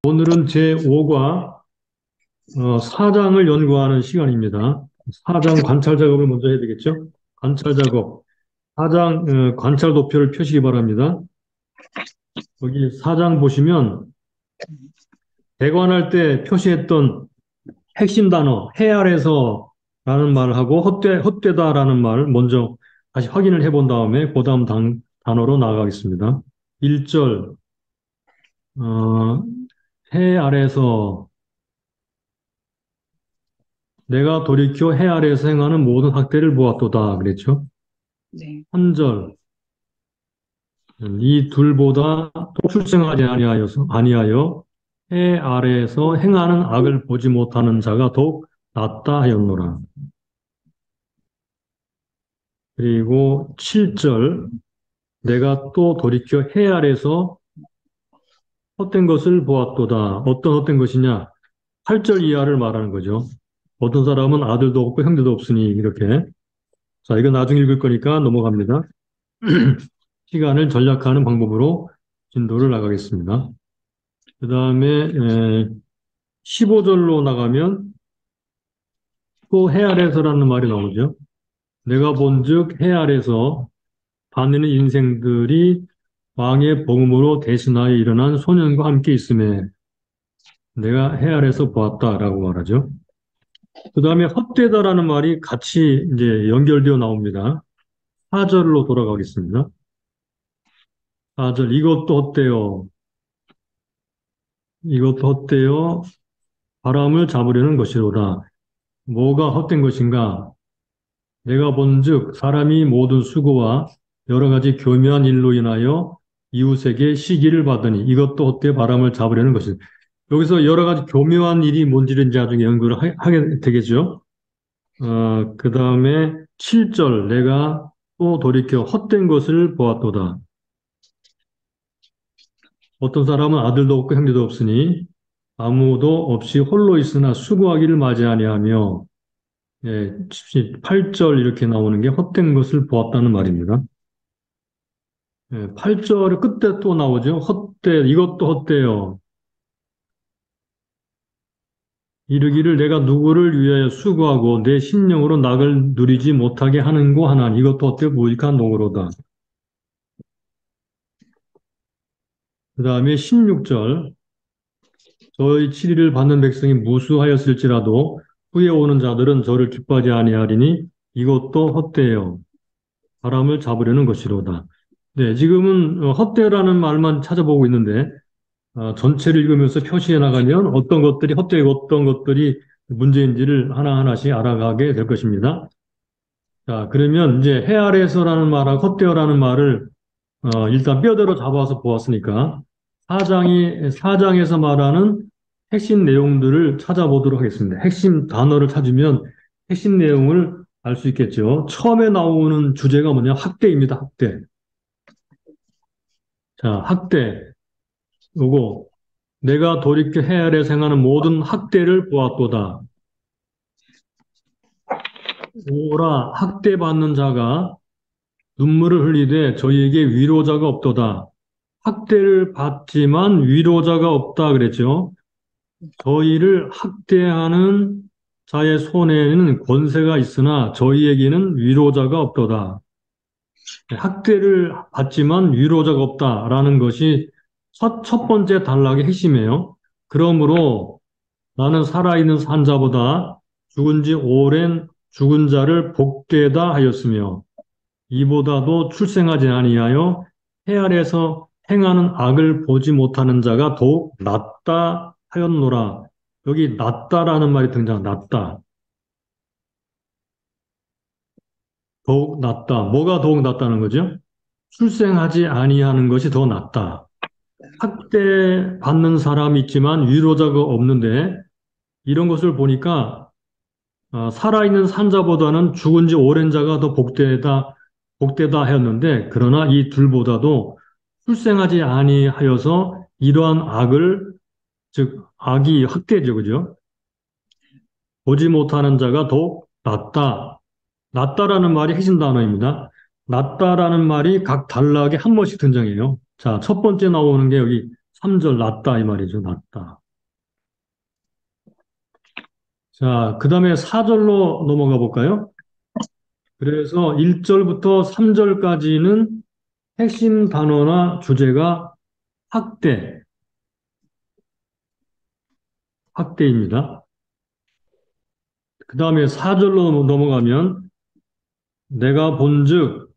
오늘은 제5과 사장을 연구하는 시간입니다. 사장 관찰 작업을 먼저 해야 되겠죠? 관찰 작업. 사장 관찰 도표를 펴시기 바랍니다. 여기 사장 보시면 대관할 때 표시했던 핵심 단어, 해 아래서라는 말을 하고 헛되다라는 말을 먼저 다시 확인을 해본 다음에 그 다음 단어로 나가겠습니다. 1절, 어, 해 아래서 내가 돌이켜 해 아래에서 행하는 모든 학대를 보았도다. 그랬죠? 네, 3절. 이 둘보다 또 출생하지 아니하여 해 아래에서 행하는 악을 보지 못하는 자가 더욱 낫다 하였노라. 그리고 7절. 내가 또 돌이켜 해 아래에서 헛된 것을 보았도다. 어떤 헛된 것이냐? 8절 이하를 말하는 거죠. 어떤 사람은 아들도 없고 형제도 없으니 이렇게. 자, 이거 나중에 읽을 거니까 넘어갑니다. 시간을 전략하는 방법으로 진도를 나가겠습니다. 그 다음에 15절로 나가면 또 해 아래서라는 말이 나오죠. 내가 본즉 해 아래서 다니는 인생들이 왕의 복음으로 대신하여 일어난 소년과 함께 있음에 내가 해 아래서 보았다라고 말하죠. 그 다음에 헛되다라는 말이 같이 이제 연결되어 나옵니다. 4절로 돌아가겠습니다. 4절 이것도 헛되요. 이것도 헛되요. 바람을 잡으려는 것이로다. 뭐가 헛된 것인가? 내가 본즉 사람이 모든 수고와 여러 가지 교묘한 일로 인하여 이웃에게 시기를 받으니 이것도 헛되이 바람을 잡으려는 것이다. 여기서 여러 가지 교묘한 일이 뭔지를 이제 나중에 연구를 하게 되겠죠. 그 다음에 7절 내가 또 돌이켜 헛된 것을 보았도다. 어떤 사람은 아들도 없고 형제도 없으니 아무도 없이 홀로 있으나 수고하기를 맞이 아니하며 예, 8절 이렇게 나오는 게 헛된 것을 보았다는 말입니다. 예, 8절 끝에 또 나오죠. 헛되, 이것도 헛되요. 이르기를 내가 누구를 위하여 수고하고 내 심령으로 낙을 누리지 못하게 하는고 하나니 이것도 헛되고 무익한 노고로다. 그 다음에 16절 저희 치리를 받는 백성이 무수하였을지라도 후에 오는 자들은 저를 기뻐하지 아니하리니 이것도 헛되요. 바람을 잡으려는 것이로다. 네, 지금은 헛되라는 말만 찾아보고 있는데 전체를 읽으면서 표시해 나가면 어떤 것들이 헛되고 어떤 것들이 문제인지를 하나하나씩 알아가게 될 것입니다. 자, 그러면 이제 해 아래에서라는 말하고 헛되어라는 말을 일단 뼈대로 잡아서 보았으니까 사장에서 말하는 핵심 내용들을 찾아보도록 하겠습니다. 핵심 단어를 찾으면 핵심 내용을 알 수 있겠죠. 처음에 나오는 주제가 뭐냐? 학대입니다. 학대. 자, 학대. 요거 내가 돌이켜 해 아래 생하는 모든 학대를 보았도다. 오라 학대받는 자가 눈물을 흘리되 저희에게 위로자가 없도다. 학대를 받지만 위로자가 없다 그랬죠. 저희를 학대하는 자의 손에는 권세가 있으나 저희에게는 위로자가 없도다. 학대를 받지만 위로자가 없다라는 것이 첫 번째 단락의 핵심이에요. 그러므로 나는 살아있는 산자보다 죽은 지 오랜 죽은 자를 복되다 하였으며 이보다도 출생하지 아니하여 해 아래에서 행하는 악을 보지 못하는 자가 더욱 낫다 하였노라. 여기 낫다라는 말이 낫다. 더욱 낫다. 뭐가 더욱 낫다는 거죠? 출생하지 아니하는 것이 더 낫다. 학대받는 사람이 있지만 위로자가 없는데 이런 것을 보니까 살아있는 산자보다는 죽은 지 오랜 자가 더 복되다 하였는데, 그러나 이 둘보다도 출생하지 아니하여서 이러한 악을, 즉, 악이 학대죠, 그죠? 보지 못하는 자가 더 낫다. 낫다라는 말이 핵심 단어입니다. 낫다라는 말이 각 단락에 한 번씩 등장해요. 자, 첫 번째 나오는 게 여기 3절 낫다 이 말이죠. 낫다. 자, 그 다음에 4절로 넘어가 볼까요? 그래서 1절부터 3절까지는 핵심 단어나 주제가 학대, 학대입니다. 그 다음에 4절로 넘어가면 내가 본즉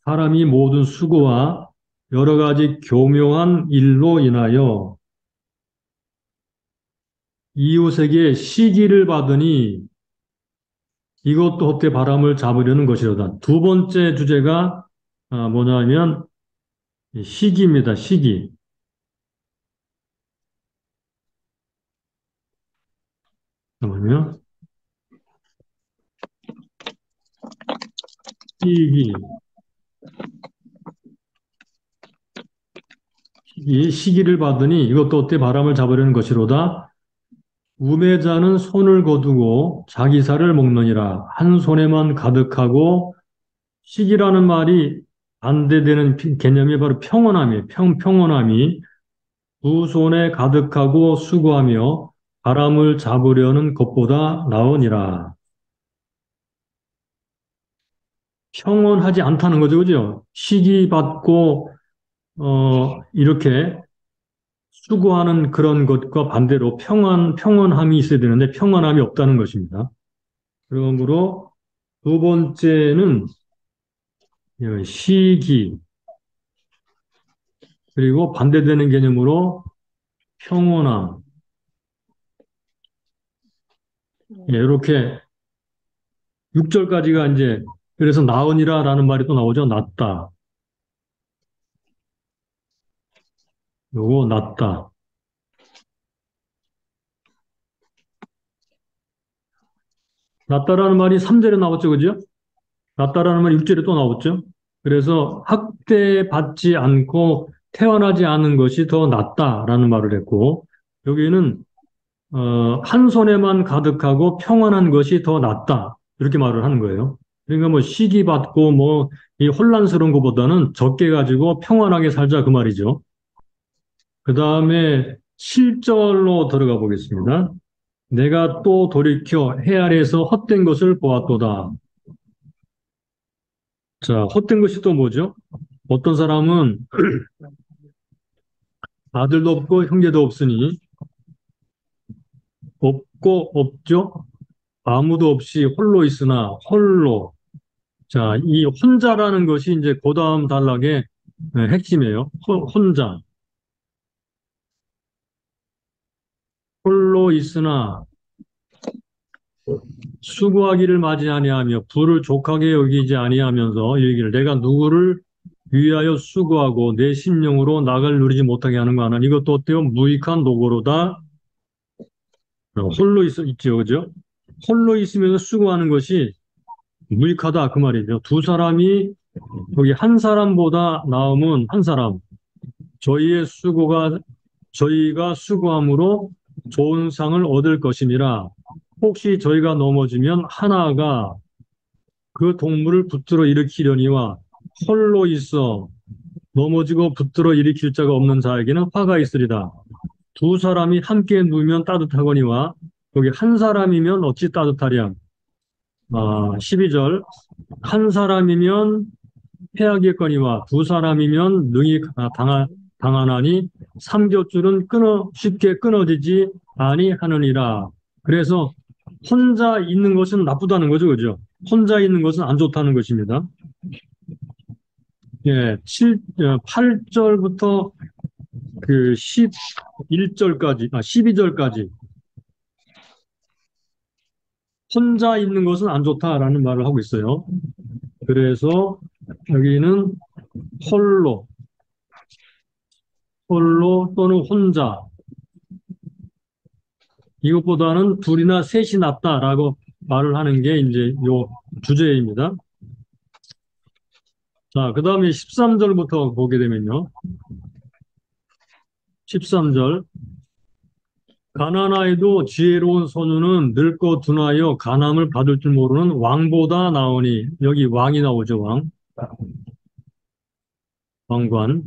사람이 모든 수고와 여러 가지 교묘한 일로 인하여 이웃에게 시기를 받으니 이것도 헛되이 바람을 잡으려는 것이로다. 두 번째 주제가 뭐냐면 시기입니다. 시기. 잠깐만요. 시기. 시기를 받으니 이것도 헛되이 바람을 잡으려는 것이로다. 우매자는 손을 거두고 자기 살을 먹느니라. 한 손에만 가득하고 시기라는 말이 반대되는 개념이 바로 평온함이에요. 평온함이 두 손에 가득하고 수고하며 바람을 잡으려는 것보다 나으니라. 평온하지 않다는 거죠, 그죠? 시기받고 이렇게 수고하는 그런 것과 반대로 평온함이 있어야 되는데 평온함이 없다는 것입니다. 그러므로 두 번째는 시기, 그리고 반대되는 개념으로 평온함. 이렇게 6절까지가 이제 그래서 나으니라라는 말이 또 나오죠. 낫다. 요거 낫다. 낫다라는 말이 3절에 나왔죠. 그죠? 낫다라는 말이 6절에 또 나왔죠. 그래서 학대받지 않고 태어나지 않은 것이 더 낫다라는 말을 했고 여기는 한 손에만 가득하고 평안한 것이 더 낫다. 이렇게 말을 하는 거예요. 그러니까 뭐 시기받고 뭐 이 혼란스러운 것보다는 적게 가지고 평안하게 살자 그 말이죠. 그 다음에 7절로 들어가 보겠습니다. 내가 또 돌이켜 해 아래에서 헛된 것을 보았도다. 자, 헛된 것이 또 뭐죠? 어떤 사람은 아들도 없고 형제도 없으니 없고 없죠? 아무도 없이 홀로 있으나 홀로. 자, 이 혼자라는 것이 이제 그 다음 단락의 핵심이에요. 혼자. 홀로 있으나 수고하기를 맞이 아니하며 부를 족하게 여기지 아니하면서 이 얘기를 내가 누구를 위하여 수고하고 내 심령으로 낙을 누리지 못하게 하는 거 하나 이것도 어때요? 무익한 노고로다. 홀로 있죠, 그죠? 홀로 있으면서 수고하는 것이 무익하다 그 말이죠. 두 사람이 여기 한 사람보다 나음은 한 사람. 저희의 수고가 저희가 수고함으로 좋은 상을 얻을 것임이라. 혹시 저희가 넘어지면 하나가 그 동물을 붙들어 일으키려니와 홀로 있어 넘어지고 붙들어 일으킬 자가 없는 자에게는 화가 있으리다. 두 사람이 함께 누우면 따뜻하거니와 여기 한 사람이면 어찌 따뜻하랴. 12절 한 사람이면 패하겠거니와 두 사람이면 능히 당하나니 삼겹줄은 쉽게 끊어지지 아니하느니라. 그래서 혼자 있는 것은 나쁘다는 거죠, 그죠? 혼자 있는 것은 안 좋다는 것입니다. 예, 8절부터 그 11절까지, 12절까지 혼자 있는 것은 안 좋다라는 말을 하고 있어요. 그래서 여기는 홀로, 홀로 또는 혼자 이것보다는 둘이나 셋이 낫다라고 말을 하는 게 이제 요 주제입니다. 자, 그 다음에 13절부터 보게 되면요. 13절. 가난하여도 지혜로운 소녀는 늙고 둔하여 간암을 받을 줄 모르는 왕보다 나으니 여기 왕이 나오죠, 왕. 왕관.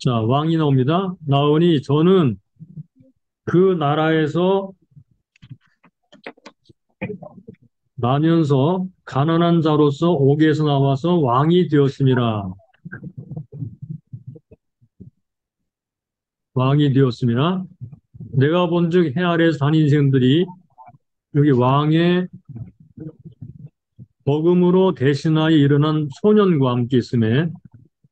자, 왕이 나옵니다. 나오니 저는 그 나라에서 나면서 가난한 자로서 옥에서 나와서 왕이 되었습니다. 왕이 되었습니다. 내가 본즉 해 아래에서 산 인생들이 여기 왕의 버금으로 대신하여 일어난 소년과 함께 있음에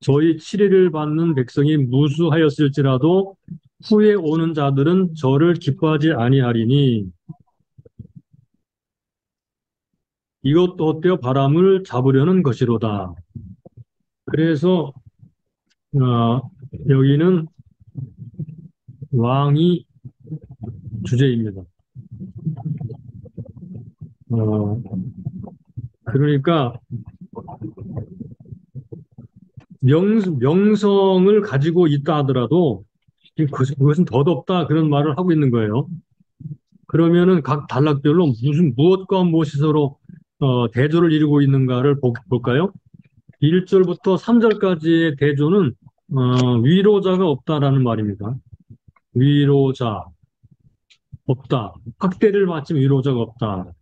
저희 치리를 받는 백성이 무수하였을지라도 후에 오는 자들은 저를 기뻐하지 아니하리니 이것도 헛되어 바람을 잡으려는 것이로다. 그래서 여기는 왕이 주제입니다. 어, 그러니까 명성을 가지고 있다 하더라도 그것은 덧없다 그런 말을 하고 있는 거예요. 그러면은 각 단락별로 무엇과 무엇이 서로 대조를 이루고 있는가를 볼까요? 1절부터 3절까지의 대조는 위로자가 없다라는 말입니다. 위로자 없다. 학대를 받지 위로자가 없다.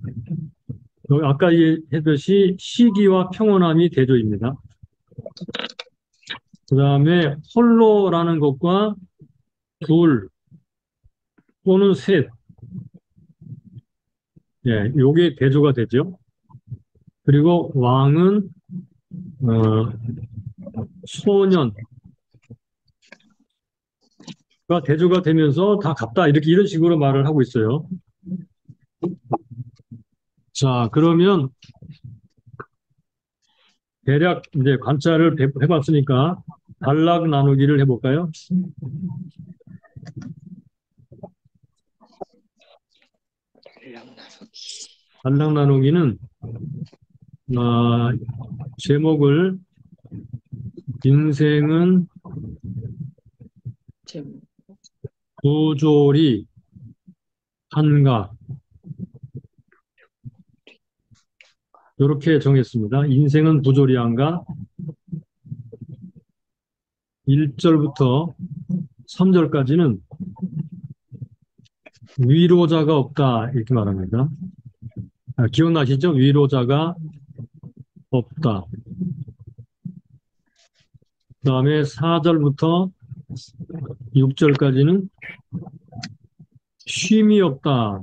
아까 얘기했듯이 시기와 평온함이 대조입니다. 그 다음에 홀로라는 것과 둘 또는 셋, 예, 요게 대조가 되죠. 그리고 왕은 어, 소년과 대조가 되면서 다 같다 이렇게 이런 식으로 말을 하고 있어요. 자, 그러면 대략 이제 관찰을 해봤으니까 단락 나누기를 해볼까요? 단락 나누기는 제목을 인생은 부조리 한가 이렇게 정했습니다. 인생은 부조리한가 1절부터 3절까지는 위로자가 없다 이렇게 말합니다. 기억나시죠? 위로자가 없다. 그 다음에 4절부터 6절까지는 쉼이 없다.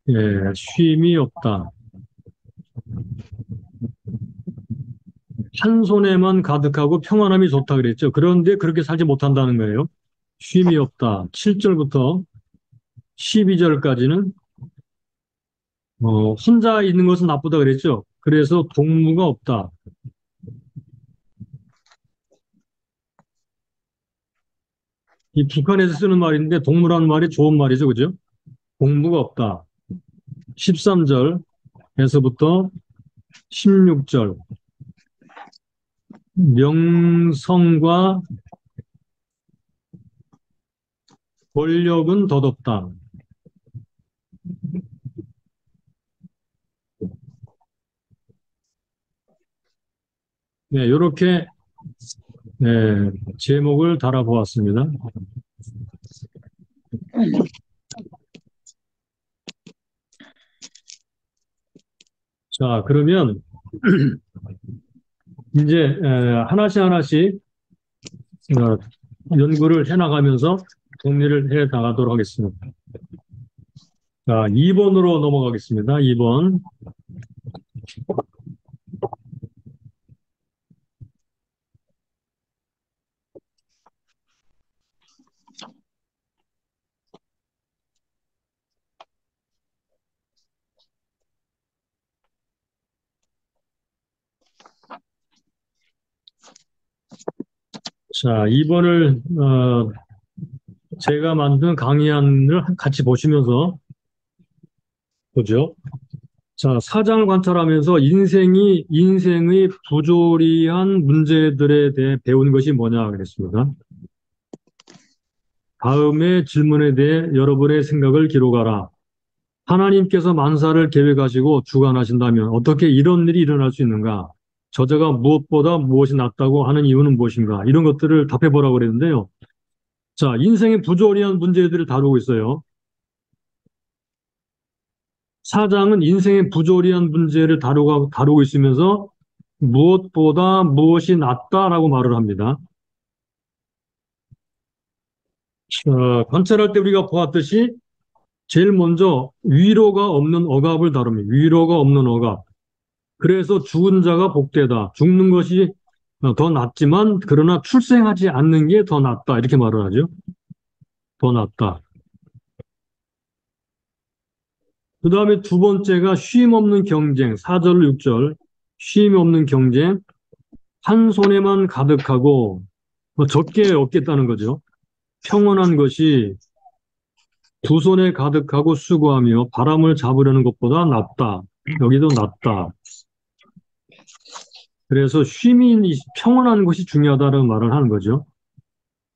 예, 쉼이 없다. 한 손에만 가득하고 평안함이 좋다 그랬죠. 그런데 그렇게 살지 못한다는 거예요. 쉼이 없다. 7절부터 12절까지는 혼자 있는 것은 나쁘다 그랬죠. 그래서 동무가 없다. 이 북한에서 쓰는 말인데 동무라는 말이 좋은 말이죠. 그죠? 동무가 없다. 13절에서부터 16절 명성과 권력은 덧없다. 네, 이렇게 네, 제목을 달아보았습니다. 자, 그러면 이제 하나씩 하나씩 연구를 해나가면서 정리를 해 나가도록 하겠습니다. 자, 2번으로 넘어가겠습니다. 2번. 자, 2번을 제가 만든 강의안을 같이 보시면서 보죠. 자, 사장을 관찰하면서 인생의 부조리한 문제들에 대해 배운 것이 뭐냐 그랬습니다. 다음의 질문에 대해 여러분의 생각을 기록하라. 하나님께서 만사를 계획하시고 주관하신다면 어떻게 이런 일이 일어날 수 있는가? 저자가 무엇보다 무엇이 낫다고 하는 이유는 무엇인가? 이런 것들을 답해 보라고 그랬는데요. 자, 인생의 부조리한 문제들을 다루고 있어요. 사장은 인생의 부조리한 문제를 다루고 있으면서 무엇보다 무엇이 낫다라고 말을 합니다. 관찰할 때 우리가 보았듯이 제일 먼저 위로가 없는 억압을 다룹니다. 위로가 없는 억압. 그래서 죽은 자가 복되다. 죽는 것이 더 낫지만 그러나 출생하지 않는 게 더 낫다. 이렇게 말을 하죠. 더 낫다. 그 다음에 두 번째가 쉼 없는 경쟁. 4절, 6절. 쉼 없는 경쟁. 한 손에만 가득하고 적게 얻겠다는 거죠. 평온한 것이 두 손에 가득하고 수고하며 바람을 잡으려는 것보다 낫다. 여기도 낫다. 그래서 평온한 것이 중요하다는 말을 하는 거죠.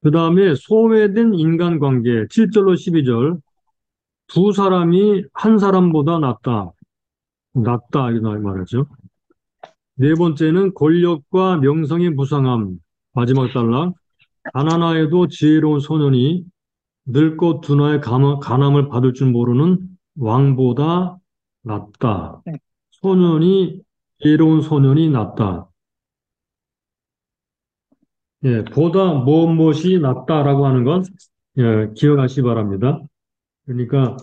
그 다음에 소외된 인간관계 7절로 12절 두 사람이 한 사람보다 낫다. 낫다 이 말이죠. 네 번째는 권력과 명성의 무상함 마지막 단락 가난하에도 지혜로운 소년이 늙고 둔화의 간함을 받을 줄 모르는 왕보다 낫다. 지혜로운 소년이 낫다. 예, 보다 무엇이 낫다라고 하는 건 기억하시 기 바랍니다. 그러니까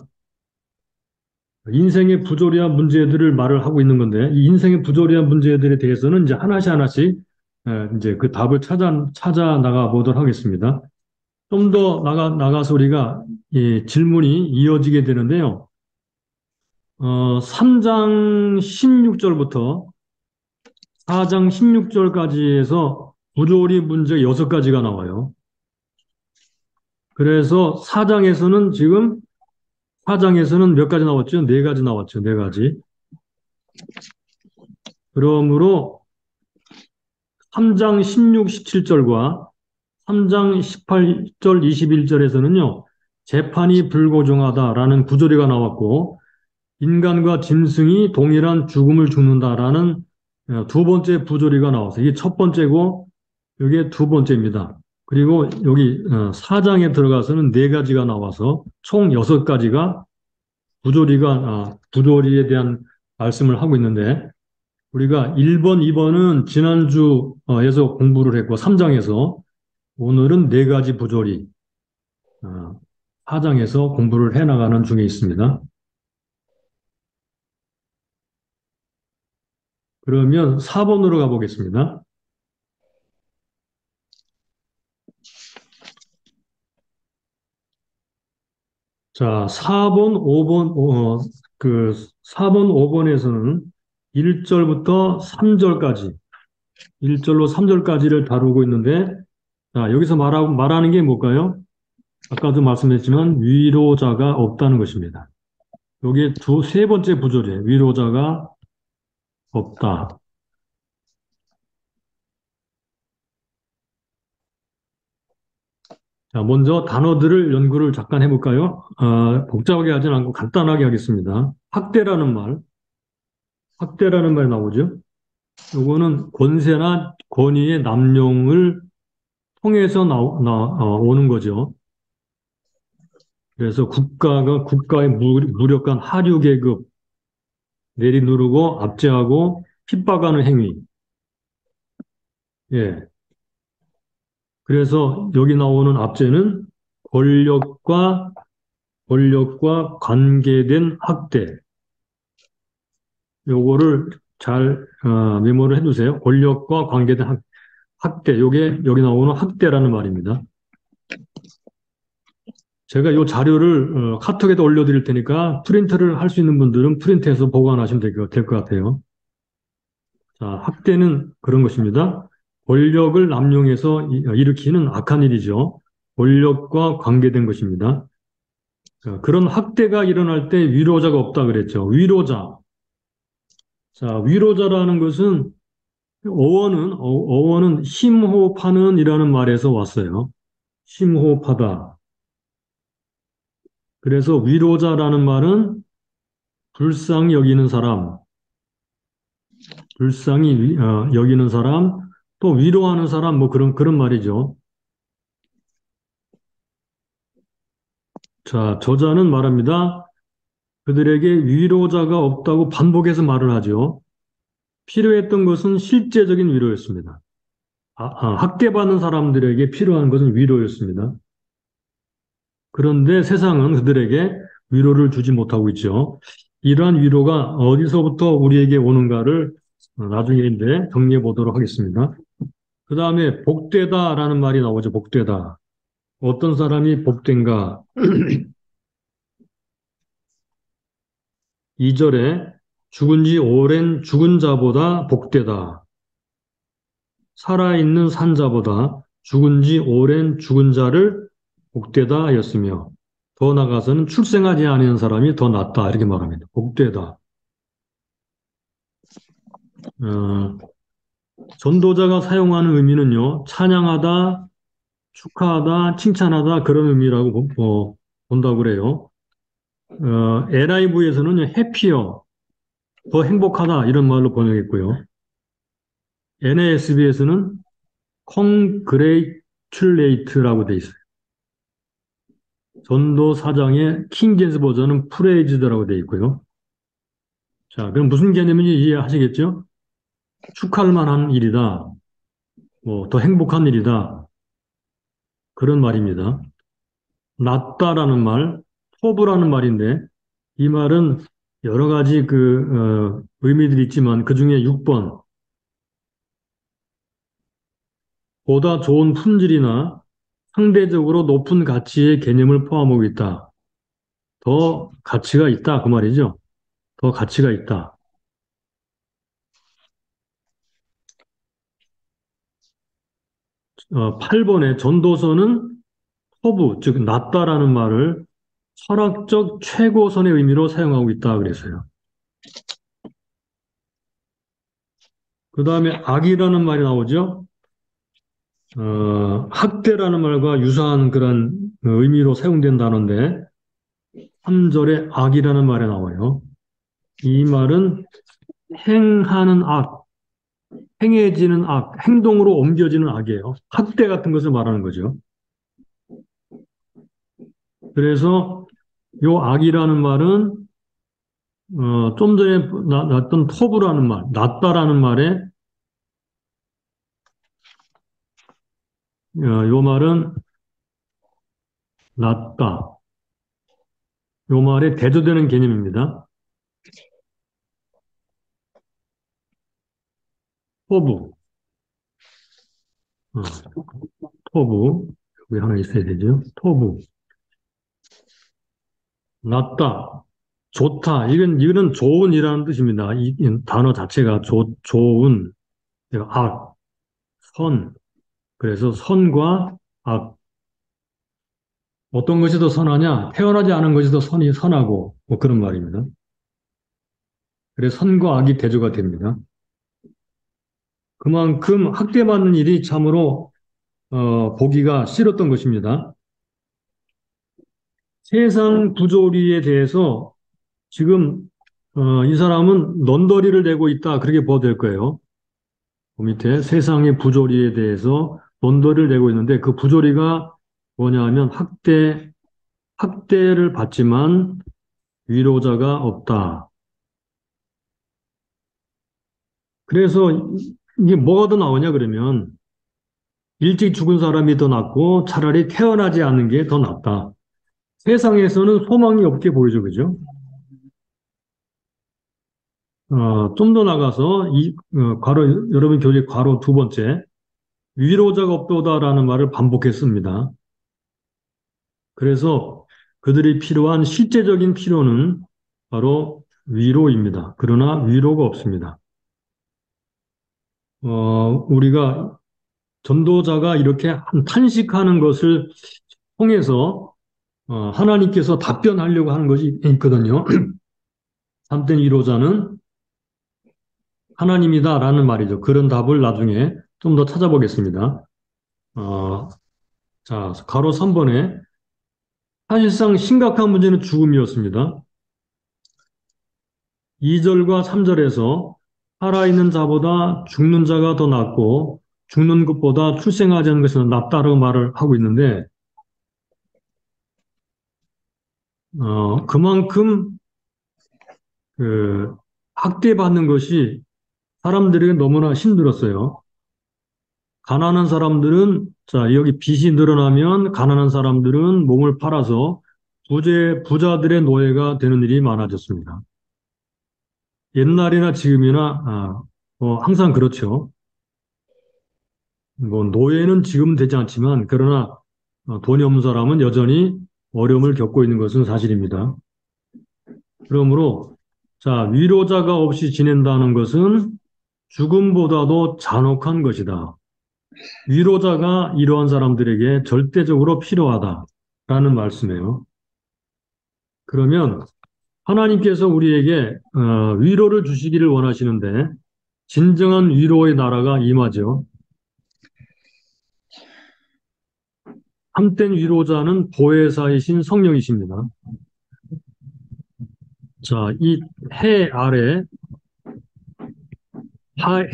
인생의 부조리한 문제들을 말을 하고 있는 건데 이 인생의 부조리한 문제들에 대해서는 이제 하나씩 하나씩 이제 그 답을 찾아 나가 보도록 하겠습니다. 좀 더 나가서 우리가 질문이 이어지게 되는데요. 3장 16절부터 4장 16절까지 해서 부조리 문제 6가지가 나와요. 그래서 4장에서는 몇 가지 나왔죠? 4가지 나왔죠. 4가지. 그러므로 3장 16, 17절과 3장 18절, 21절에서는요, 재판이 불공정하다라는 부조리가 나왔고, 인간과 짐승이 동일한 죽음을 죽는다라는 두 번째 부조리가 나왔어요. 이게 첫 번째고, 이게 두 번째입니다. 그리고 여기 4장에 들어가서는 4가지가 나와서 총 6가지가 부조리에 대한 말씀을 하고 있는데, 우리가 1번, 2번은 지난주에서 공부를 했고, 3장에서 오늘은 4가지 부조리, 4장에서 공부를 해나가는 중에 있습니다. 그러면 4번으로 가보겠습니다. 자, 4번, 5번에서는 1절부터 3절까지, 1절로 3절까지를 다루고 있는데, 자, 여기서 말하는 게 뭘까요? 아까도 말씀했지만, 위로자가 없다는 것입니다. 여기에 세 번째 부조리에 위로자가 없다. 자, 먼저 단어들을 연구를 잠깐 해볼까요? 복잡하게 하진 않고 간단하게 하겠습니다. 학대라는 말 나오죠? 요거는 권세나 권위의 남용을 통해서 오는 거죠. 그래서 국가의 무력한 하류 계급 내리누르고 압제하고 핍박하는 행위. 예. 그래서 여기 나오는 압제는 권력과 관계된 학대. 요거를 잘 메모를 해두세요. 권력과 관계된 학대. 요게 여기 나오는 학대라는 말입니다. 제가 이 자료를 카톡에도 올려드릴 테니까 프린트를 할 수 있는 분들은 프린트해서 보관하시면 될 것 같아요. 자, 학대는 그런 것입니다. 권력을 남용해서 일으키는 악한 일이죠. 권력과 관계된 것입니다. 자, 그런 학대가 일어날 때 위로자가 없다 그랬죠. 위로자라는 것은 어원은 심호흡하는 이라는 말에서 왔어요. 심호흡하다. 그래서 위로자라는 말은 불쌍히 여기는 사람, 불쌍히 여기는 사람, 또 위로하는 사람, 뭐 그런 말이죠. 자, 저자는 말합니다. 그들에게 위로자가 없다고 반복해서 말을 하죠. 필요했던 것은 실제적인 위로였습니다. 학대받는 사람들에게 필요한 것은 위로였습니다. 그런데 세상은 그들에게 위로를 주지 못하고 있죠. 이러한 위로가 어디서부터 우리에게 오는가를 나중에 이제 정리해 보도록 하겠습니다. 그 다음에 복되다라는 말이 나오죠. 복되다. 어떤 사람이 복된가? 2절에 죽은 지 오랜 죽은 자보다 복되다. 살아있는 산 자보다 죽은 지 오랜 죽은 자를 복되다 하였으며 더 나아가서는 출생하지 않은 사람이 더 낫다 이렇게 말합니다. 복되다. 어, 전도자가 사용하는 의미는요. 찬양하다, 축하하다, 칭찬하다 그런 의미라고 본다고 그래요. NIV에서는 해피어, 더 행복하다 이런 말로 번역했고요. NASB에서는 congratulate라고 돼 있어요. 전도 사장의 킹제임스 버전은 프레이즈드라고 돼 있고요. 자, 그럼 무슨 개념인지 이해하시겠죠? 축하할 만한 일이다. 뭐, 더 행복한 일이다. 그런 말입니다. 낫다라는 말, 토브라는 말인데, 이 말은 여러 가지 의미들이 있지만, 그 중에 6번, 보다 좋은 품질이나 상대적으로 높은 가치의 개념을 포함하고 있다. 더 가치가 있다. 그 말이죠. 더 가치가 있다. 8번에 전도서는 허브, 즉 낫다라는 말을 철학적 최고선의 의미로 사용하고 있다 그랬어요. 그 다음에 악이라는 말이 나오죠. 학대라는 말과 유사한 그런 의미로 사용된다는데 3절에 악이라는 말이 나와요. 이 말은 행하는 악, 행해지는 악, 행동으로 옮겨지는 악이에요. 학대 같은 것을 말하는 거죠. 그래서 요 악이라는 말은 좀 전에 났던 터부라는 말, 낫다라는 말에 요 말은 낫다. 요 말에 대조되는 개념입니다. 토부, 어, 토부. 여기 하나 있어야 되죠. 토부. 낫다. 좋다. 이거는 좋은이라는 뜻입니다. 이 단어 자체가 좋은, 악, 선. 그래서 선과 악. 어떤 것이 더 선하냐? 태어나지 않은 것이 더 선하고, 뭐 그런 말입니다. 그래서 선과 악이 대조가 됩니다. 그만큼 학대받는 일이 참으로, 보기가 싫었던 것입니다. 세상 부조리에 대해서 지금, 이 사람은 넌더리를 내고 있다. 그렇게 봐도 될 거예요. 그 밑에 세상의 부조리에 대해서 논도를 내고 있는데 그 부조리가 뭐냐 하면 학대를 받지만 위로자가 없다. 그래서 이게 뭐가 더 나오냐 그러면 일찍 죽은 사람이 더 낫고 차라리 태어나지 않는 게 더 낫다. 세상에서는 소망이 없게 보이죠, 그죠? 좀 더 나가서 여러분 교재 괄호 두 번째 위로자가 없도다라는 말을 반복했습니다. 그래서 그들이 필요한 실제적인 필요는 바로 위로입니다. 그러나 위로가 없습니다. 우리가 전도자가 이렇게 탄식하는 것을 통해서 하나님께서 답변하려고 하는 것이 있거든요. 참된 위로자는 하나님이다라는 말이죠. 그런 답을 나중에 좀 더 찾아보겠습니다. 자, 가로 3번에 사실상 심각한 문제는 죽음이었습니다. 2절과 3절에서 살아있는 자보다 죽는 자가 더 낫고 죽는 것보다 출생하지 않는 것이 낫다라고 말을 하고 있는데 그만큼 그 학대받는 것이 사람들에게 너무나 힘들었어요. 가난한 사람들은 자 여기 빚이 늘어나면 가난한 사람들은 몸을 팔아서 부자들의 노예가 되는 일이 많아졌습니다. 옛날이나 지금이나 항상 그렇죠. 뭐 노예는 지금 되지 않지만 그러나 돈이 없는 사람은 여전히 어려움을 겪고 있는 것은 사실입니다. 그러므로 자 위로자가 없이 지낸다는 것은 죽음보다도 잔혹한 것이다. 위로자가 이러한 사람들에게 절대적으로 필요하다라는 말씀이에요. 그러면 하나님께서 우리에게 위로를 주시기를 원하시는데 진정한 위로의 나라가 임하죠. 참된 위로자는 보혜사이신 성령이십니다. 자, 이 해 아래,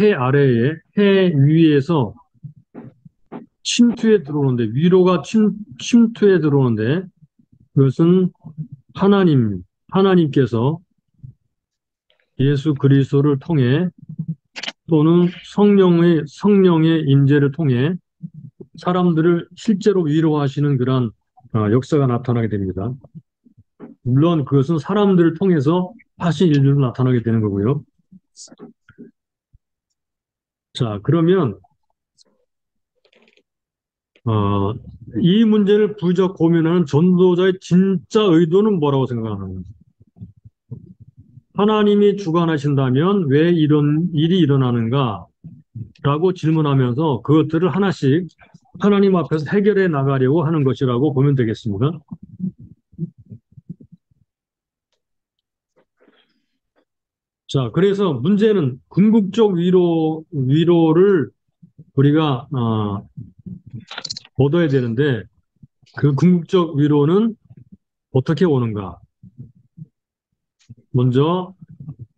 해 아래에, 해 위에서 침투에 들어오는데, 위로가 침투에 들어오는데, 그것은 하나님께서 예수 그리스도를 통해 또는 성령의 임재를 통해 사람들을 실제로 위로하시는 그런 역사가 나타나게 됩니다. 물론 그것은 사람들을 통해서 하신 일들로 나타나게 되는 거고요. 자, 그러면 이 문제를 부적 고민하는 전도자의 진짜 의도는 뭐라고 생각하는지. 하나님이 주관하신다면 왜 이런 일이 일어나는가? 라고 질문하면서 그것들을 하나씩 하나님 앞에서 해결해 나가려고 하는 것이라고 보면 되겠습니다. 자, 그래서 문제는 궁극적 위로를 우리가 얻어야 되는데 그 궁극적 위로는 어떻게 오는가? 먼저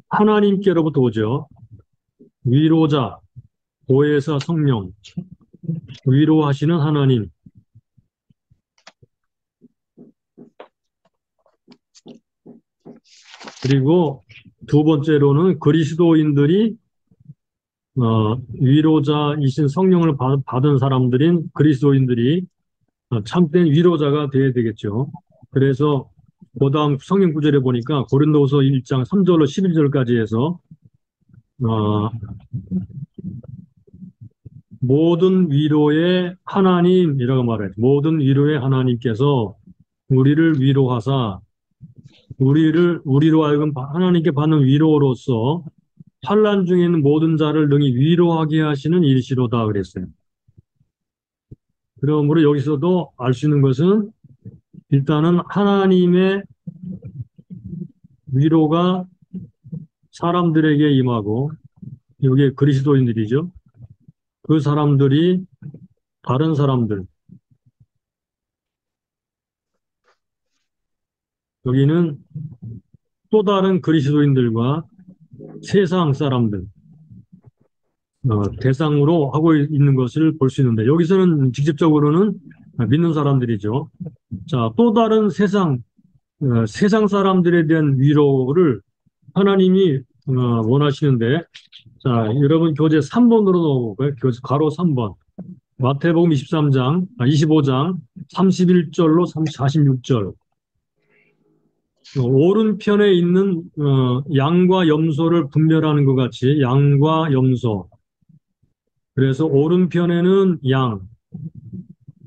하나님께로부터 오죠. 위로자, 보혜사 성령, 위로하시는 하나님. 그리고 두 번째로는 그리스도인들이 위로자이신 성령을 받은 사람들인 그리스도인들이 참된 위로자가 되어야 되겠죠. 그래서 그다음 성경 구절에 보니까 고린도서 1장 3절로 11절까지 해서 어, 모든 위로의 하나님이라고 말해요. 모든 위로의 하나님께서 우리를 위로하사 우리로 하여금 하나님께 받는 위로로서 환난 중에 있는 모든 자를 능히 위로하게 하시는 일시로다 그랬어요. 그러므로 여기서도 알 수 있는 것은 일단은 하나님의 위로가 사람들에게 임하고 이게 그리스도인들이죠. 그 사람들이 다른 사람들, 여기는 또 다른 그리스도인들과 세상 사람들, 대상으로 하고 있는 것을 볼 수 있는데, 여기서는 직접적으로는 믿는 사람들이죠. 자, 또 다른 세상 사람들에 대한 위로를 하나님이 원하시는데, 자, 여러분 교재 3번으로 넣어볼까요? 교재 괄호 3번. 마태복음 25장 31절로 46절. 오른편에 있는 양과 염소를 분별하는 것 같이 양과 염소. 그래서 오른편에는 양,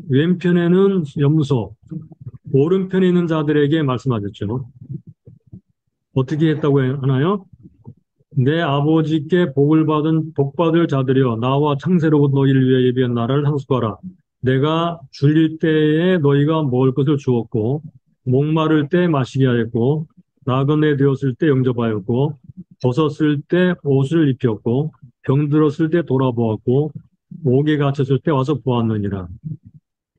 왼편에는 염소. 오른편에 있는 자들에게 말씀하셨죠. 어떻게 했다고 하나요? 내 아버지께 복받을 자들이여 나와 창세로부터 너희를 위해 예비한 나라를 상속하라. 내가 줄일 때에 너희가 먹을 것을 주었고 목마를 때 마시게 하였고 나그네 되었을 때 영접하였고 벗었을 때 옷을 입혔고 병들었을 때 돌아보았고 옥에 갇혔을 때 와서 보았느니라.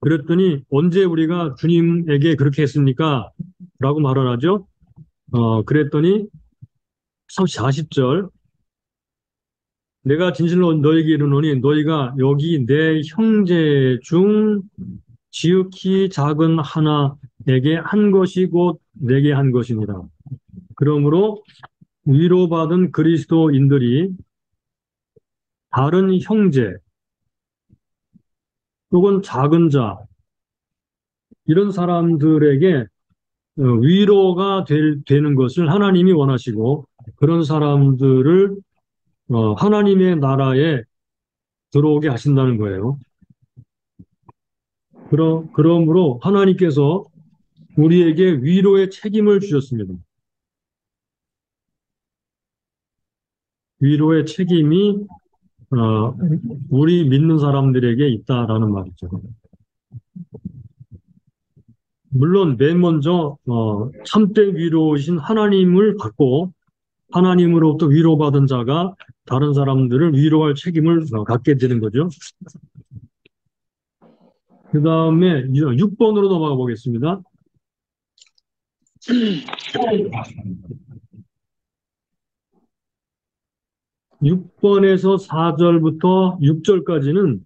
그랬더니 언제 우리가 주님에게 그렇게 했습니까? 라고 말을 하죠. 그랬더니 40절 내가 진실로 너에게 이르노니 너희가 여기 내 형제 중 지극히 작은 하나에게 한 것이 곧 내게 한 것이니라. 그러므로 위로받은 그리스도인들이 다른 형제 혹은 작은 자 이런 사람들에게 위로가 되는 것을 하나님이 원하시고 그런 사람들을 하나님의 나라에 들어오게 하신다는 거예요. 그러므로 하나님께서 우리에게 위로의 책임을 주셨습니다. 위로의 책임이 우리 믿는 사람들에게 있다라는 말이죠. 물론 맨 먼저 참된 위로이신 하나님을 받고 하나님으로부터 위로받은 자가 다른 사람들을 위로할 책임을 갖게 되는 거죠. 그 다음에 6번으로 넘어가 보겠습니다. 6번에서 4절부터 6절까지는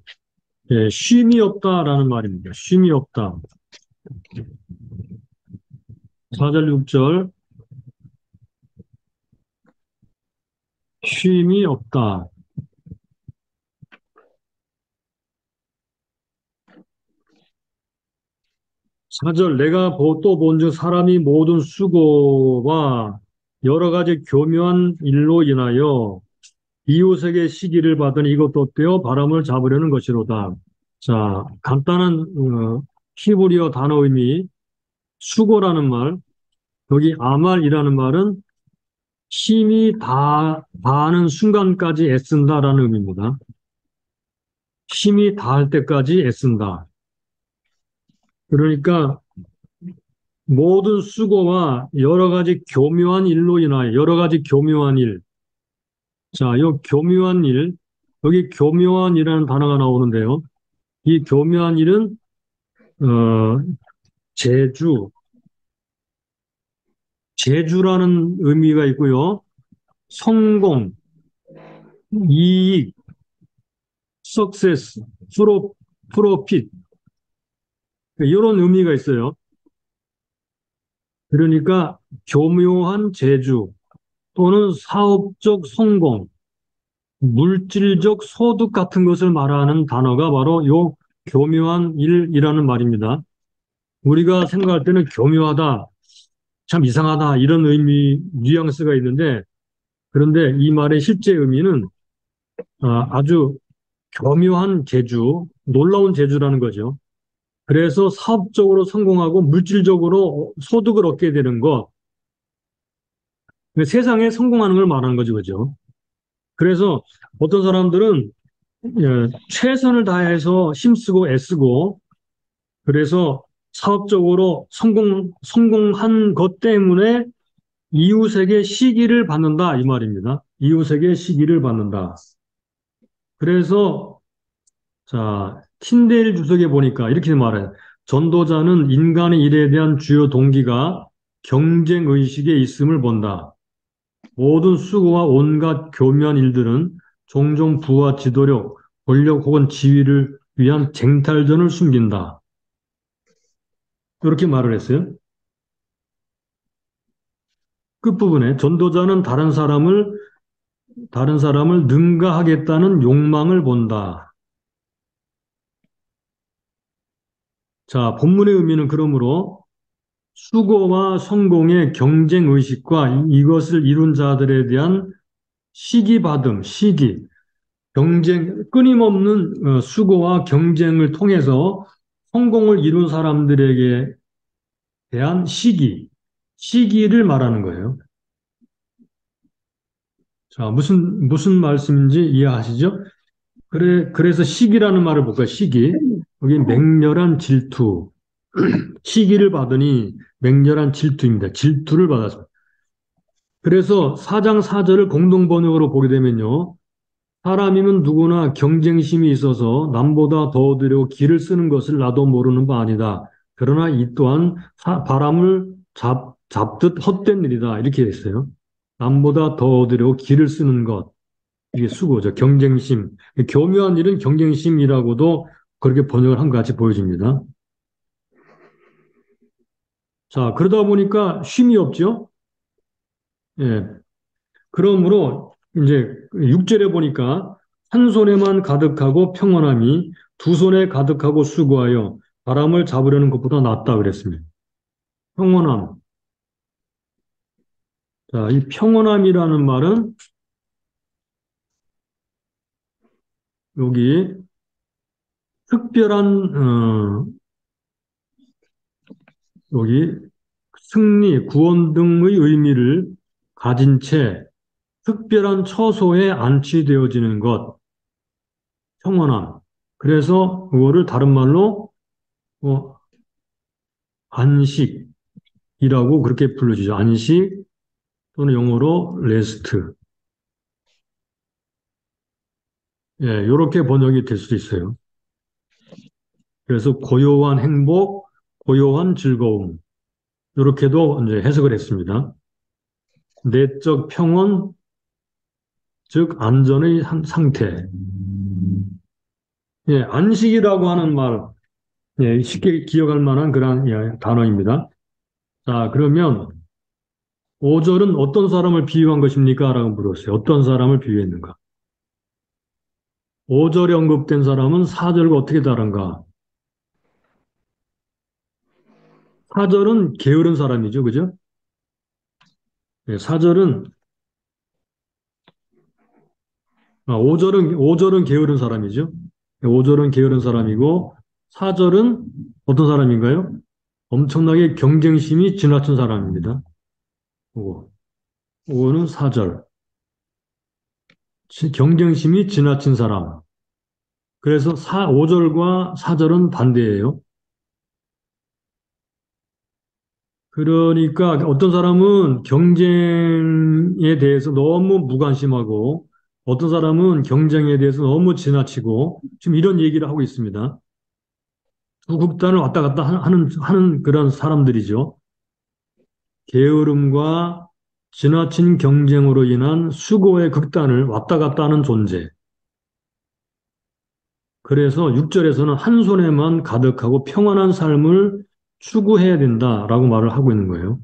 쉼이 없다라는 말입니다. 쉼이 없다. 4절, 6절. 쉼이 없다. 4절, 내가 또 본즉 사람이 모든 수고와 여러 가지 교묘한 일로 인하여 이웃에게 시기를 받으니 이것도 어때요? 바람을 잡으려는 것이로다. 자, 간단한 히브리어 단어 의미, 수고라는 말, 여기 아말이라는 말은 힘이 다하는 순간까지 애쓴다라는 의미입니다. 힘이 다할 때까지 애쓴다. 그러니까 모든 수고와 여러 가지 교묘한 일로 인하여 여러 가지 교묘한 일. 자, 이 교묘한 일, 여기 교묘한이라는 단어가 나오는데요. 이 교묘한 일은 재주, 재주라는 의미가 있고요. 성공, 이익, 석세스, 프로핏 이런 의미가 있어요. 그러니까 교묘한 재주 또는 사업적 성공, 물질적 소득 같은 것을 말하는 단어가 바로 요 교묘한 일이라는 말입니다. 우리가 생각할 때는 교묘하다, 참 이상하다 이런 의미, 뉘앙스가 있는데 그런데 이 말의 실제 의미는 아주 교묘한 재주, 놀라운 재주라는 거죠. 그래서 사업적으로 성공하고 물질적으로 소득을 얻게 되는 것, 세상에 성공하는 걸 말하는 거죠, 그죠? 그래서 어떤 사람들은 최선을 다해서 힘쓰고 애쓰고 그래서 사업적으로 성공한 것 때문에 이웃에게 시기를 받는다 이 말입니다. 이웃에게 시기를 받는다. 그래서 자 틴데일 주석에 보니까 이렇게 말해요. 전도자는 인간의 일에 대한 주요 동기가 경쟁 의식에 있음을 본다. 모든 수고와 온갖 교묘한 일들은 종종 부와 지도력, 권력 혹은 지위를 위한 쟁탈전을 숨긴다. 이렇게 말을 했어요. 끝부분에 전도자는 다른 사람을 능가하겠다는 욕망을 본다. 자, 본문의 의미는 그러므로 수고와 성공의 경쟁 의식과 이것을 이룬 자들에 대한 시기, 끊임없는 수고와 경쟁을 통해서 성공을 이룬 사람들에게 대한 시기를 말하는 거예요. 자, 무슨 말씀인지 이해하시죠? 그래서 시기라는 말을 볼까요? 시기. 여기 맹렬한 질투. 시기를 받으니 맹렬한 질투입니다. 질투를 받았습니다. 그래서 4장 4절을 공동 번역으로 보게 되면요. 사람이면 누구나 경쟁심이 있어서 남보다 더 얻으려고 기를 쓰는 것을 나도 모르는 바 아니다. 그러나 이 또한 바람을 잡듯 헛된 일이다. 이렇게 했어요. 남보다 더 얻으려고 기를 쓰는 것. 이게 수고죠. 경쟁심. 교묘한 일은 경쟁심이라고도 그렇게 번역을 한 것 같이 보여집니다. 자, 그러다 보니까 쉼이 없죠. 예. 그러므로 이제 6절에 보니까 한 손에만 가득하고 평온함이 두 손에 가득하고 수고하여 바람을 잡으려는 것보다 낫다 그랬습니다. 평온함. 자, 이 평온함이라는 말은 여기 특별한 여기 승리, 구원 등의 의미를 가진 채 특별한 처소에 안치되어지는 것, 평온함. 그래서 그거를 다른 말로 뭐 안식이라고 그렇게 불러주죠. 안식 또는 영어로 레스트. 예, 이렇게 번역이 될 수도 있어요. 그래서 고요한 행복, 고요한 즐거움. 이렇게도 이제 해석을 했습니다. 내적 평온, 즉 안전의 상태. 예, 안식이라고 하는 말, 예, 쉽게 기억할 만한 그런 예, 단어입니다. 자, 그러면 5절은 어떤 사람을 비유한 것입니까? 라고 물었어요. 어떤 사람을 비유했는가? 5절에 언급된 사람은 4절과 어떻게 다른가? 4절은 게으른 사람이죠. 그죠? 예, 4절은, 5절은 게으른 사람이죠. 5절은 게으른 사람이고, 4절은 어떤 사람인가요? 엄청나게 경쟁심이 지나친 사람입니다. 5는 4절. 경쟁심이 지나친 사람. 그래서 5절과 4절은 반대예요. 그러니까 어떤 사람은 경쟁에 대해서 너무 무관심하고 어떤 사람은 경쟁에 대해서 너무 지나치고 지금 이런 얘기를 하고 있습니다. 두 극단을 왔다 갔다 하는 그런 사람들이죠. 게으름과 지나친 경쟁으로 인한 수고의 극단을 왔다 갔다 하는 존재. 그래서 6절에서는 한 손에만 가득하고 평안한 삶을 추구해야 된다라고 말을 하고 있는 거예요.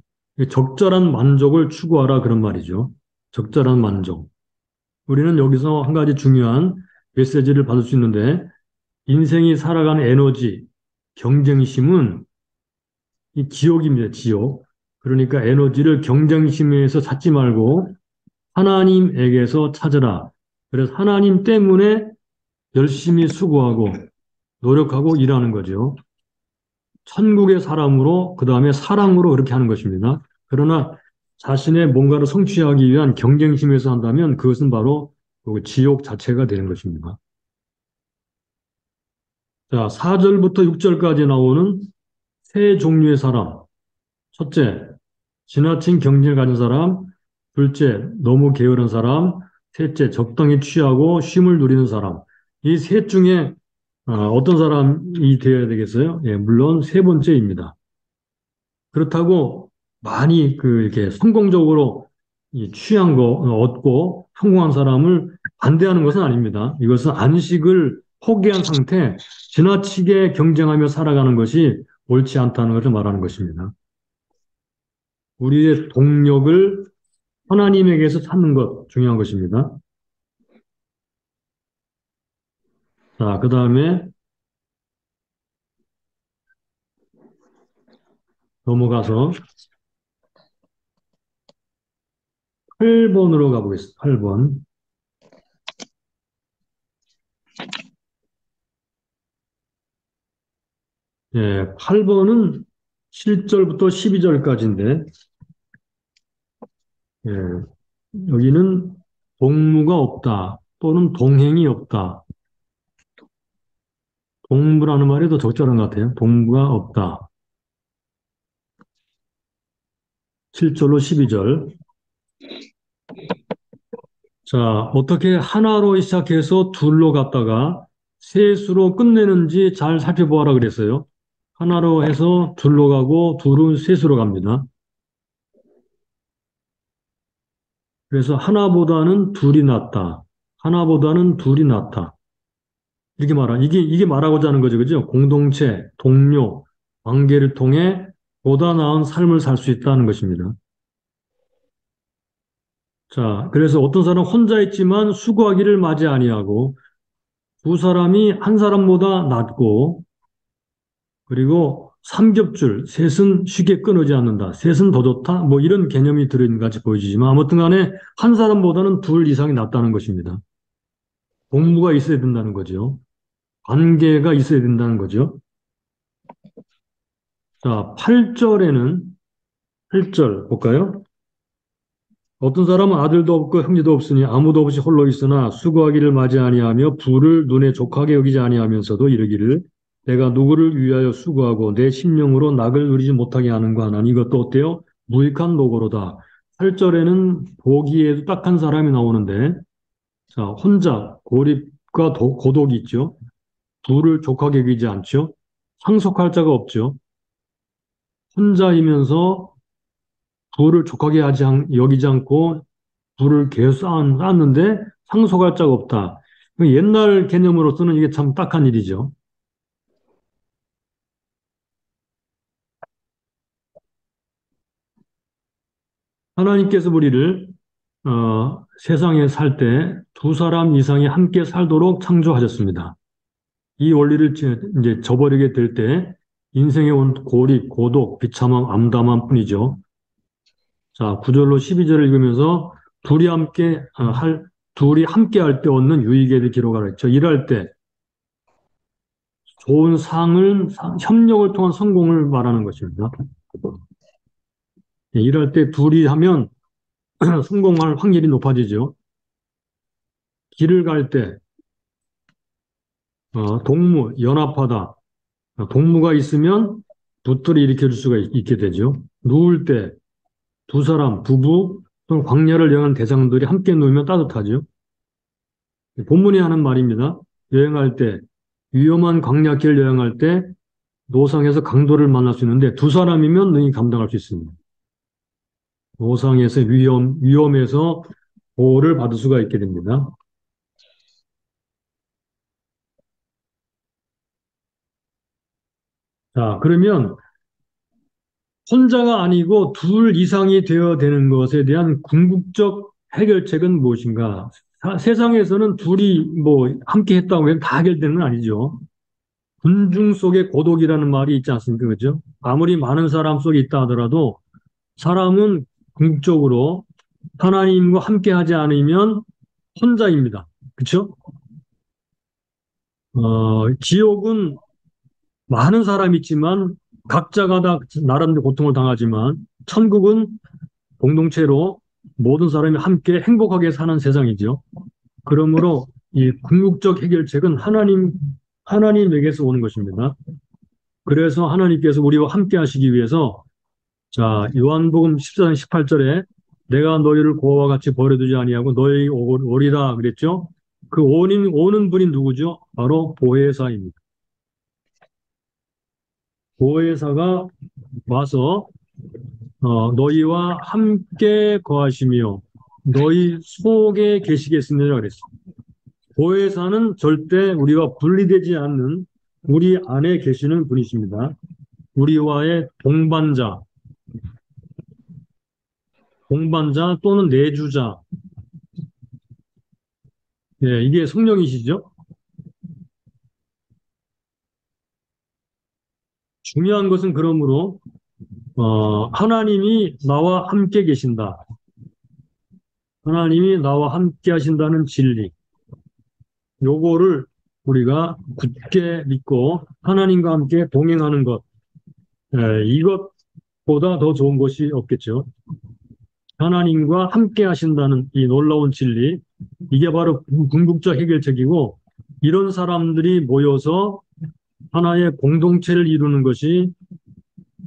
적절한 만족을 추구하라 그런 말이죠. 적절한 만족. 우리는 여기서 한 가지 중요한 메시지를 받을 수 있는데 인생이 살아가는 에너지, 경쟁심은 이 지옥입니다. 지옥. 그러니까 에너지를 경쟁심에서 찾지 말고 하나님에게서 찾으라. 그래서 하나님 때문에 열심히 수고하고 노력하고 일하는 거죠. 천국의 사람으로, 그 다음에 사랑으로 그렇게 하는 것입니다. 그러나 자신의 뭔가를 성취하기 위한 경쟁심에서 한다면 그것은 바로 그 지옥 자체가 되는 것입니다. 자, 4절부터 6절까지 나오는 세 종류의 사람. 첫째, 지나친 경쟁을 가진 사람. 둘째, 너무 게으른 사람. 셋째, 적당히 취하고 쉼을 누리는 사람. 이 셋 중에 어떤 사람이 되어야 되겠어요? 예, 물론 세 번째입니다. 그렇다고 많이 이렇게 성공적으로 이 취한 거 얻고 성공한 사람을 반대하는 것은 아닙니다. 이것은 안식을 포기한 상태, 지나치게 경쟁하며 살아가는 것이 옳지 않다는 것을 말하는 것입니다. 우리의 동력을 하나님에게서 찾는 것 중요한 것입니다. 자, 그 다음에 넘어가서 8번으로 가보겠습니다. 8번. 예, 8번은 7절부터 12절까지인데, 예, 여기는 동무가 없다 또는 동행이 없다. 동무라는 말이 더 적절한 것 같아요. 동무가 없다. 7절로 12절. 자, 어떻게 하나로 시작해서 둘로 갔다가 셋으로 끝내는지 잘 살펴보아라 그랬어요. 하나로 해서 둘로 가고 둘은 셋으로 갑니다. 그래서 하나보다는 둘이 낫다. 하나보다는 둘이 낫다. 이게 말하고자 하는 거죠. 그죠? 공동체, 동료, 관계를 통해 보다 나은 삶을 살 수 있다는 것입니다. 자, 그래서 어떤 사람은 혼자 있지만 수고하기를 맞이 아니하고 두 사람이 한 사람보다 낫고 그리고 삼겹줄, 셋은 쉽게 끊어지 않는다. 셋은 더 좋다. 뭐 이런 개념이 들어있는 것 같이 보여지지만 아무튼 간에 한 사람보다는 둘 이상이 낫다는 것입니다. 공부가 있어야 된다는 거죠. 관계가 있어야 된다는 거죠. 자, 8절에는 8절 볼까요? 어떤 사람은 아들도 없고 형제도 없으니 아무도 없이 홀로 있으나 수고하기를 맞이 아니하며 부를 눈에 족하게 여기지 아니하면서도 이르기를 내가 누구를 위하여 수고하고 내 심령으로 낙을 누리지 못하게 하는가 하나니 이것도 어때요? 무익한 노고로다. 8절에는 보기에도 딱한 사람이 나오는데 자, 혼자 고립과 고독이 있죠. 부를 족하게 여기지 않죠. 상속할 자가 없죠. 혼자이면서 부를 족하게 여기지 않고 부를 계속 쌓았는데 상속할 자가 없다. 옛날 개념으로서는 이게 참 딱한 일이죠. 하나님께서 우리를 세상에 살 때 두 사람 이상이 함께 살도록 창조하셨습니다. 이 원리를 이제 저버리게 될 때 인생에 온 고립, 고독, 비참함, 암담함 뿐이죠. 자, 9절로 12절을 읽으면서 둘이 함께 둘이 함께 할 때 얻는 유익에 기록하라 했죠. 일할 때 좋은 협력을 통한 성공을 말하는 것입니다. 예, 일할 때 둘이 하면 성공할 확률이 높아지죠. 길을 갈 때, 연합하다. 동무가 있으면 붙들이 일으켜 줄 수가 있게 되죠. 누울 때, 두 사람, 부부, 또는 광야를 여행한 대상들이 함께 누우면 따뜻하죠. 본문이 하는 말입니다. 여행할 때, 위험한 광야길 여행할 때, 노상에서 강도를 만날 수 있는데, 두 사람이면 능히 감당할 수 있습니다. 노상에서 위험에서 보호를 받을 수가 있게 됩니다. 자, 그러면 혼자가 아니고 둘 이상이 되어야 되는 것에 대한 궁극적 해결책은 무엇인가? 세상에서는 둘이 뭐 함께 했다고 해서 다 해결되는 건 아니죠. 군중 속의 고독이라는 말이 있지 않습니까? 그죠? 아무리 많은 사람 속에 있다 하더라도 사람은 궁극적으로 하나님과 함께 하지 않으면 혼자입니다. 그렇죠? 지옥은 많은 사람이 있지만 각자가 다 나름대로 고통을 당하지만 천국은 공동체로 모든 사람이 함께 행복하게 사는 세상이죠. 그러므로 이 궁극적 해결책은 하나님에게서 오는 것입니다. 그래서 하나님께서 우리와 함께 하시기 위해서 자, 요한복음 14장 18절에 내가 너희를 고아와 같이 버려두지 아니하고 너희 오리라 그랬죠. 그 오는 분이 누구죠? 바로 보혜사입니다. 보혜사가 와서 너희와 함께 거하시며 너희 속에 계시겠느니라 그랬어요. 보혜사는 절대 우리와 분리되지 않는 우리 안에 계시는 분이십니다. 우리와의 동반자 또는 내주자. 예, 이게 성령이시죠. 중요한 것은 그러므로 하나님이 나와 함께 계신다. 하나님이 나와 함께 하신다는 진리. 요거를 우리가 굳게 믿고 하나님과 함께 동행하는 것. 이것보다 더 좋은 것이 없겠죠. 하나님과 함께 하신다는 이 놀라운 진리. 이게 바로 궁극적 해결책이고 이런 사람들이 모여서 하나의 공동체를 이루는 것이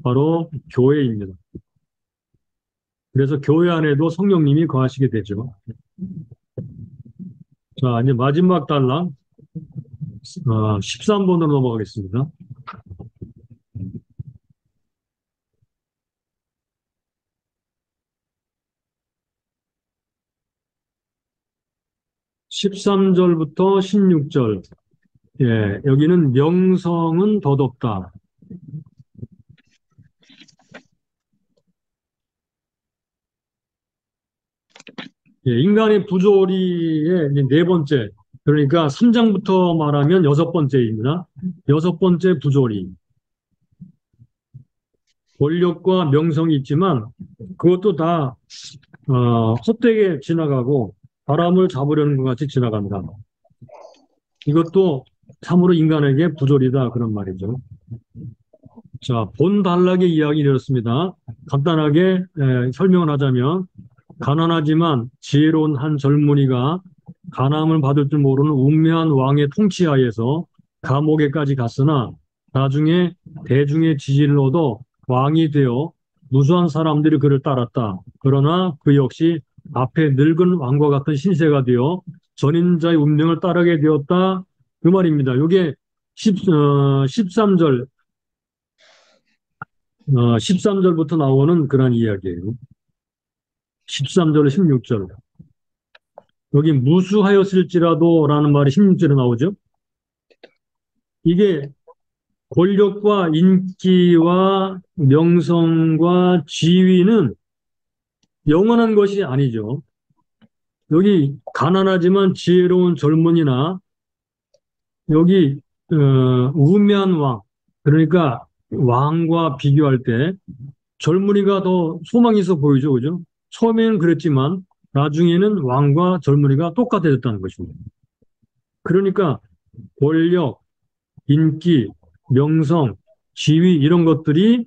바로 교회입니다. 그래서 교회 안에도 성령님이 거하시게 되죠. 자, 이제 마지막 단락 13번으로 넘어가겠습니다. 13절부터 16절. 예, 여기는 명성은 덧없다. 예, 인간의 부조리의 이제 네 번째, 그러니까 3장부터 말하면 여섯 번째입니다. 여섯 번째 부조리. 권력과 명성이 있지만 그것도 다 헛되게 지나가고 바람을 잡으려는 것 같이 지나간다. 이것도 참으로 인간에게 부조리다 그런 말이죠. 자, 본 단락의 이야기 이렇습니다. 간단하게 설명을 하자면 가난하지만 지혜로운 한 젊은이가 가난을 받을 줄 모르는 운명한 왕의 통치하에서 감옥에까지 갔으나 나중에 대중의 지지를 얻어 왕이 되어 무수한 사람들이 그를 따랐다. 그러나 그 역시 앞에 늙은 왕과 같은 신세가 되어 전인자의 운명을 따르게 되었다. 그 말입니다. 이게 13절, 13절부터 나오는 그런 이야기예요. 13절, 16절. 여기 무수하였을지라도 라는 말이 16절에 나오죠. 이게 권력과 인기와 명성과 지위는 영원한 것이 아니죠. 여기 가난하지만 지혜로운 젊은이나 여기 우매한 왕, 그러니까 왕과 비교할 때 젊은이가 더 소망이 있어 보이죠, 그죠? 처음에는 그랬지만 나중에는 왕과 젊은이가 똑같아졌다는 것입니다. 그러니까 권력, 인기, 명성, 지위 이런 것들이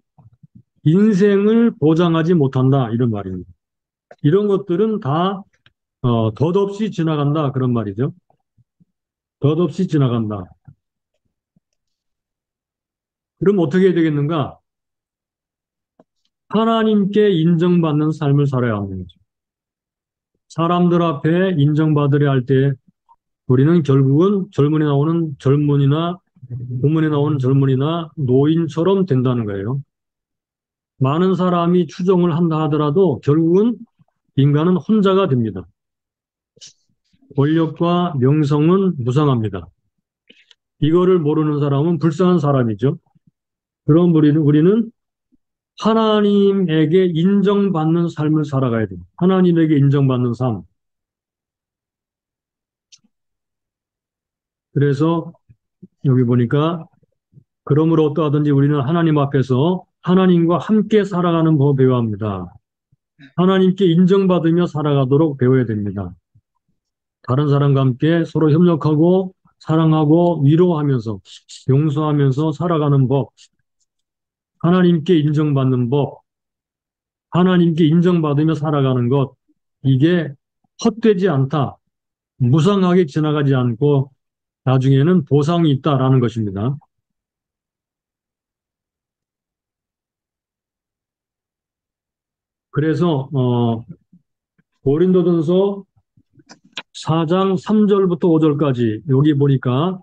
인생을 보장하지 못한다 이런 말입니다. 이런 것들은 다 덧없이 지나간다 그런 말이죠. 덧없이 지나간다. 그럼 어떻게 해야 되겠는가? 하나님께 인정받는 삶을 살아야 하는 거죠. 사람들 앞에 인정받으려 할 때 우리는 결국은 젊은이 나오는 젊은이나 고문에 나오는 젊은이나 노인처럼 된다는 거예요. 많은 사람이 추종을 한다 하더라도 결국은 인간은 혼자가 됩니다. 권력과 명성은 무상합니다. 이거를 모르는 사람은 불쌍한 사람이죠. 그럼 우리는 하나님에게 인정받는 삶을 살아가야 돼요. 하나님에게 인정받는 삶. 그래서 여기 보니까 그러므로 어떠하든지 우리는 하나님 앞에서 하나님과 함께 살아가는 법을 배워야 합니다. 하나님께 인정받으며 살아가도록 배워야 됩니다. 다른 사람과 함께 서로 협력하고 사랑하고 위로하면서 용서하면서 살아가는 법, 하나님께 인정받는 법, 하나님께 인정받으며 살아가는 것, 이게 헛되지 않다. 무상하게 지나가지 않고 나중에는 보상이 있다라는 것입니다. 그래서 고린도전서 4장 3절부터 5절까지 여기 보니까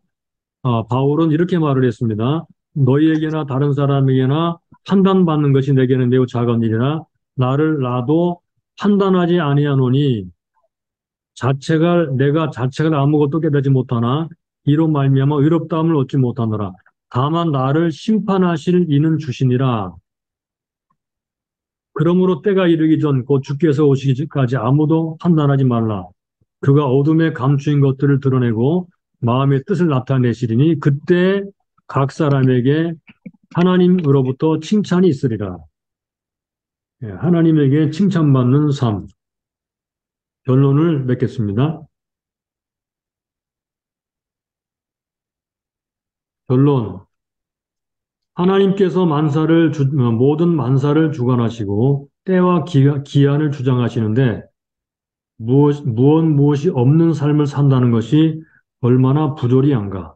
바울은 이렇게 말을 했습니다. 너희에게나 다른 사람에게나 판단받는 것이 내게는 매우 작은 일이라 나도 판단하지 아니하노니 내가 자책을 아무것도 깨닫지 못하나 이로 말미암아 의롭다함을 얻지 못하노라. 다만 나를 심판하실 이는 주시니라. 그러므로 때가 이르기 전 곧 주께서 오시기까지 아무도 판단하지 말라. 그가 어둠에 감추인 것들을 드러내고 마음의 뜻을 나타내시리니 그때 각 사람에게 하나님으로부터 칭찬이 있으리라. 예, 하나님에게 칭찬받는 삶. 결론을 맺겠습니다. 결론. 하나님께서 모든 만사를 주관하시고 때와 기한을 주장하시는데 무엇이 없는 삶을 산다는 것이 얼마나 부조리한가.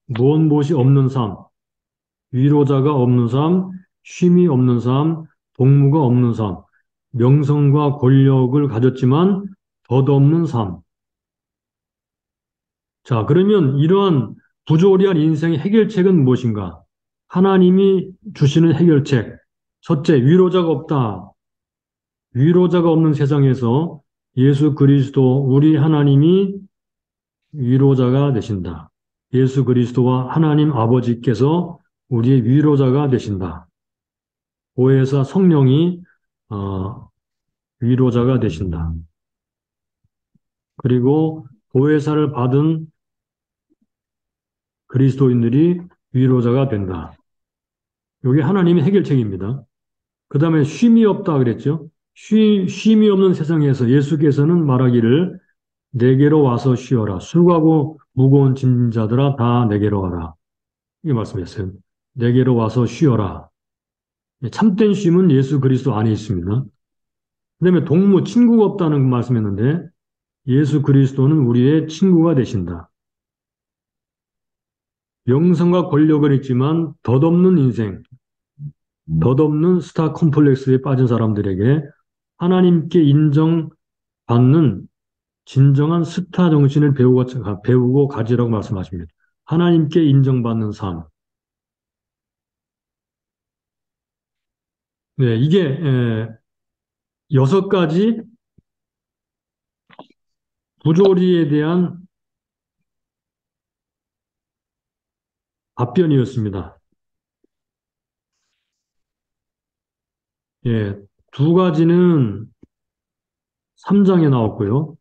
무엇이 없는 삶, 위로자가 없는 삶, 쉼이 없는 삶, 동무가 없는 삶, 명성과 권력을 가졌지만 덧없는 삶. 자, 그러면 이러한 부조리한 인생의 해결책은 무엇인가? 하나님이 주시는 해결책. 첫째, 위로자가 없다. 위로자가 없는 세상에서 예수 그리스도 우리 하나님이 위로자가 되신다. 예수 그리스도와 하나님 아버지께서 우리의 위로자가 되신다. 보혜사 성령이 어, 위로자가 되신다. 그리고 보혜사를 받은 그리스도인들이 위로자가 된다. 이게 하나님의 해결책입니다. 그 다음에 쉼이 없다 그랬죠. 쉼이 없는 세상에서 예수께서는 말하기를 내게로 와서 쉬어라. 수고하고 무거운 짐진 자들아 다 내게로 와라. 이게 말씀했어요. 내게로 와서 쉬어라. 참된 쉼은 예수 그리스도 안에 있습니다. 그다음에 동무, 친구가 없다는 말씀했는데 예수 그리스도는 우리의 친구가 되신다. 명성과 권력은 있지만 덧없는 인생, 덧없는 스타 컴플렉스에 빠진 사람들에게 하나님께 인정받는 진정한 스타 정신을 배우고 가지라고 말씀하십니다. 하나님께 인정받는 삶. 네, 이게 6가지 부조리에 대한 답변이었습니다. 예, 2가지는 3장에 나왔고요.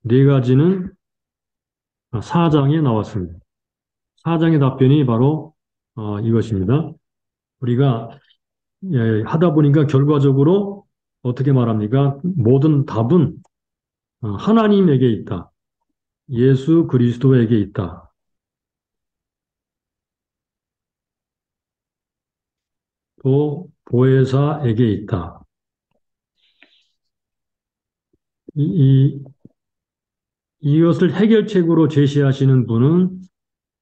4가지는 4장에 나왔습니다. 4장의 답변이 바로 이것입니다. 우리가 하다 보니까 결과적으로 어떻게 말합니까? 모든 답은 하나님에게 있다. 예수 그리스도에게 있다. 또 보혜사에게 있다. 이, 이것을 해결책으로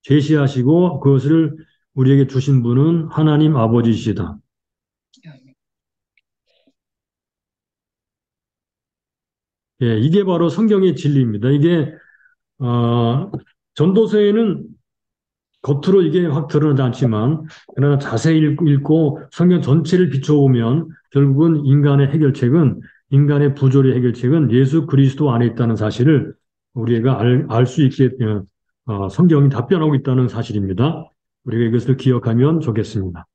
제시하시고 그것을 우리에게 주신 분은 하나님 아버지시다. 예, 이게 바로 성경의 진리입니다. 이게 전도서에는 겉으로 이게 확 드러나지 않지만 그러나 자세히 읽고 성경 전체를 비춰보면 결국은 인간의 부조리 해결책은 예수 그리스도 안에 있다는 사실을 우리가 알 수 있게 성경이 답변하고 있다는 사실입니다. 우리가 이것을 기억하면 좋겠습니다.